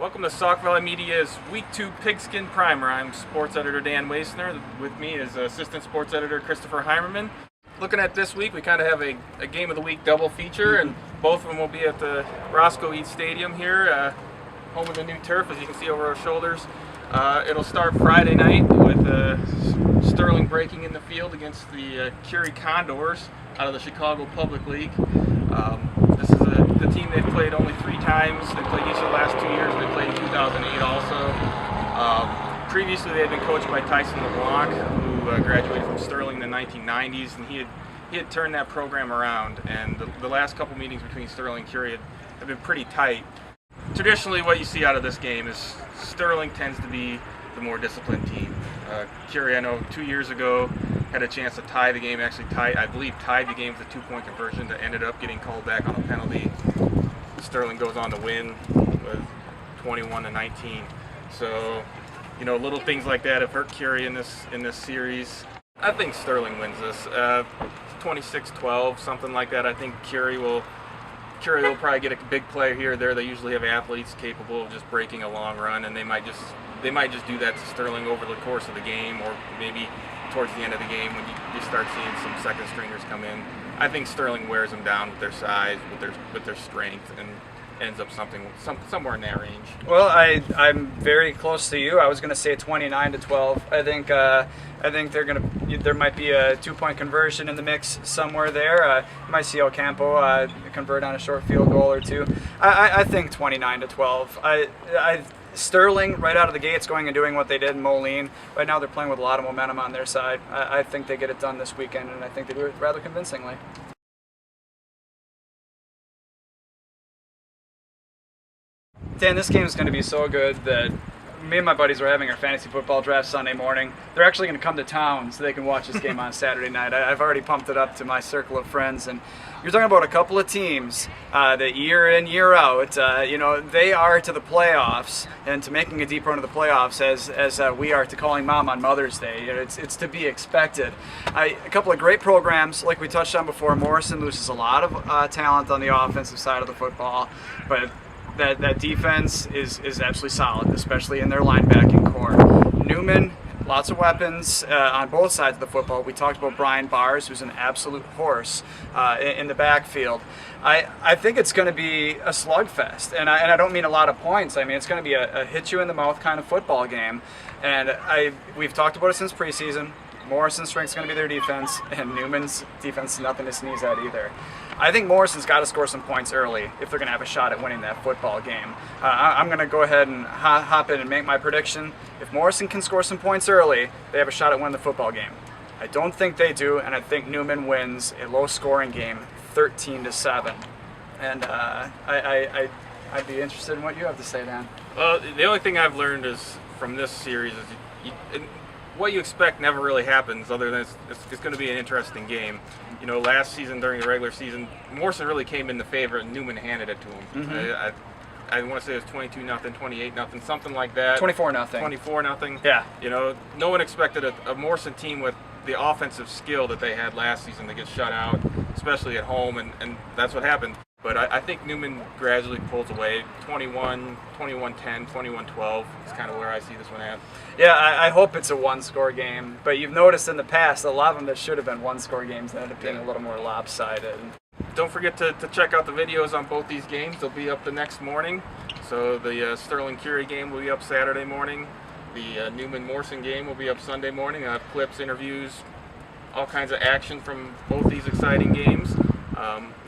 Welcome to Sauk Valley Media's Week 2 Pigskin Primer. I'm Sports Editor Dan Waisner. With me is Assistant Sports Editor Christopher Heimerman. Looking at this week, we kind of have a Game of the Week double feature, and both of them will be at the Roscoe Eades Stadium here, home of the new turf, as you can see over our shoulders. It'll start Friday night with Sterling breaking in the field against the Curie Condors out of the Chicago Public League. This is the team they've played only 3 times. They played each of the last 2 years. They played in 2008 also. Previously, they had been coached by Tyson LeBlanc, who graduated from Sterling in the 1990s, and he had turned that program around. And the last couple meetings between Sterling and Curie have been pretty tight. Traditionally, what you see out of this game is Sterling tends to be the more disciplined team. Curie, I know 2 years ago, had a chance to tie the game, actually tied the game with a 2-point conversion that ended up getting called back on a penalty. Sterling goes on to win with 21-19. So, you know, little things like that have hurt Curie in this series. I think Sterling wins this, 26-12, something like that. I think Curie will probably get a big play here or there. They usually have athletes capable of just breaking a long run, and they might just do that to Sterling over the course of the game, or maybe towards the end of the game when you start seeing some second stringers come in. I think Sterling wears them down with their size, with their strength, and ends up somewhere in that range. Well, I'm very close to you. I was going to say 29-12. I think there might be a 2-point conversion in the mix somewhere there. You might see Ocampo convert on a short field goal or two. I think 29-12. Sterling, right out of the gates, going and doing what they did in Moline. Right now they're playing with a lot of momentum on their side. I think they get it done this weekend, and I think they do it rather convincingly. Dan, this game is going to be so good that me and my buddies are having our fantasy football draft Sunday morning. They're actually going to come to town so they can watch this game on Saturday night. I've already pumped it up to my circle of friends, and you're talking about a couple of teams that year in, year out, they are to the playoffs and to making a deep run to the playoffs as we are to calling mom on Mother's Day. It's to be expected. A couple of great programs, like we touched on before. Morrison loses a lot of talent on the offensive side of the football, but that defense is absolutely solid, especially in their linebacking core. Newman, lots of weapons on both sides of the football. We talked about Brian Bars, who's an absolute horse in the backfield. I think it's going to be a slugfest, and I don't mean a lot of points. I mean, it's going to be a hit-you-in-the-mouth kind of football game. And we've talked about it since preseason. Morrison's strength is going to be their defense, and Newman's defense is nothing to sneeze at either. I think Morrison's got to score some points early if they're going to have a shot at winning that football game. I'm going to go ahead and hop in and make my prediction. If Morrison can score some points early, they have a shot at winning the football game. I don't think they do, and I think Newman wins a low-scoring game, 13-7. And I'd be interested in what you have to say, Dan. The only thing I've learned is from this series is what you expect never really happens, other than it's going to be an interesting game. You know, last season during the regular season, Morrison really came in the favor, and Newman handed it to him. Mm-hmm. I want to say it was 22-0, 28-0, something like that. 24-0. 24-0. Yeah. You know, no one expected a Morrison team with the offensive skill that they had last season to get shut out, especially at home, and that's what happened. But I think Newman gradually pulls away. 21-10, 21-12 is kind of where I see this one at. Yeah, I hope it's a one-score game. But you've noticed in the past, a lot of them that should have been one-score games ended up being a little more lopsided. Don't forget to check out the videos on both these games. They'll be up the next morning. So the Sterling Curie game will be up Saturday morning. The Newman-Morrison game will be up Sunday morning. I have clips, interviews, all kinds of action from both these exciting games.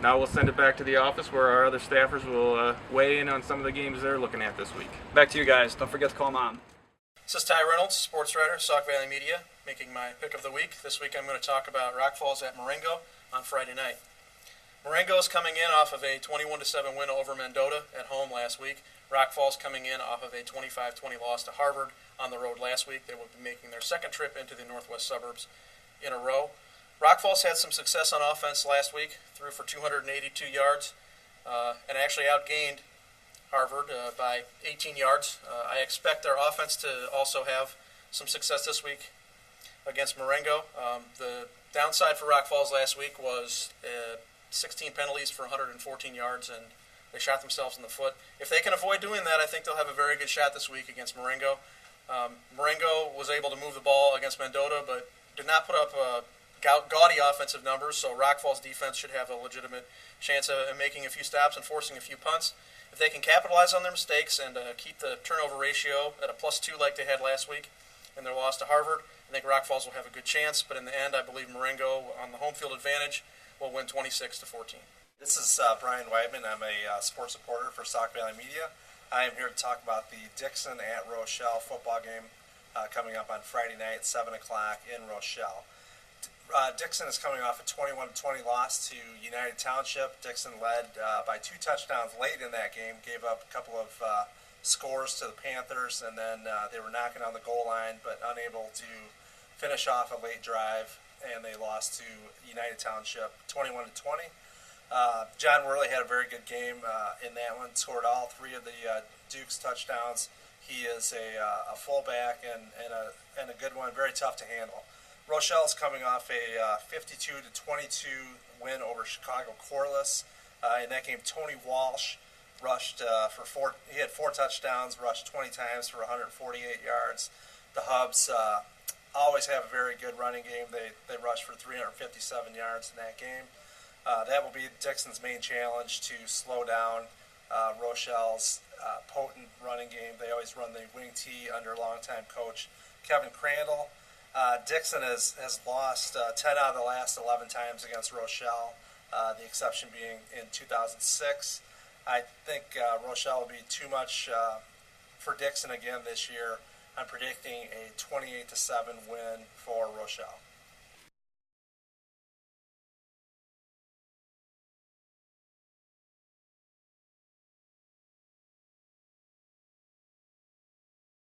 Now we'll send it back to the office where our other staffers will weigh in on some of the games they're looking at this week. Back to you guys. Don't forget to call Mom. This is Ty Reynolds, sports writer, Sauk Valley Media, making my pick of the week. This week I'm going to talk about Rock Falls at Marengo on Friday night. Marengo is coming in off of a 21-7 win over Mendota at home last week. Rock Falls coming in off of a 25-20 loss to Harvard on the road last week. They will be making their second trip into the northwest suburbs in a row. Rock Falls had some success on offense last week, threw for 282 yards, and actually outgained Harvard by 18 yards. I expect their offense to also have some success this week against Marengo. The downside for Rock Falls last week was 16 penalties for 114 yards, and They shot themselves in the foot. If they can avoid doing that, I think they'll have a very good shot this week against Marengo. Marengo was able to move the ball against Mendota, but did not put up gaudy offensive numbers, so Rock Fall's defense should have a legitimate chance of making a few stops and forcing a few punts. If they can capitalize on their mistakes and keep the turnover ratio at a +2 like they had last week in their loss to Harvard, I think Rock Falls will have a good chance, but in the end, I believe Marengo, on the home field advantage, will win 26-14. This is Brian Weidman. I'm a sports reporter for Sauk Valley Media. I am here to talk about the Dixon at Rochelle football game coming up on Friday night, 7 o'clock in Rochelle. Dixon is coming off a 21-20 loss to United Township. Dixon led by 2 touchdowns late in that game, gave up a couple of scores to the Panthers, and then they were knocking on the goal line but unable to finish off a late drive, and they lost to United Township 21-20. John Worley had a very good game in that one, scored all 3 of the Duke's touchdowns. He is a fullback and a good one, very tough to handle. Rochelle's coming off a 52-22 win over Chicago Corliss. In that game, Tony Walsh rushed he had 4 touchdowns, rushed 20 times for 148 yards. The Hubs always have a very good running game. They rushed for 357 yards in that game. That will be Dixon's main challenge, to slow down Rochelle's potent running game. They always run the wing T under longtime coach Kevin Crandall. Dixon has lost 10 out of the last 11 times against Rochelle, the exception being in 2006. I think Rochelle will be too much for Dixon again this year. I'm predicting a 28-7 win for Rochelle.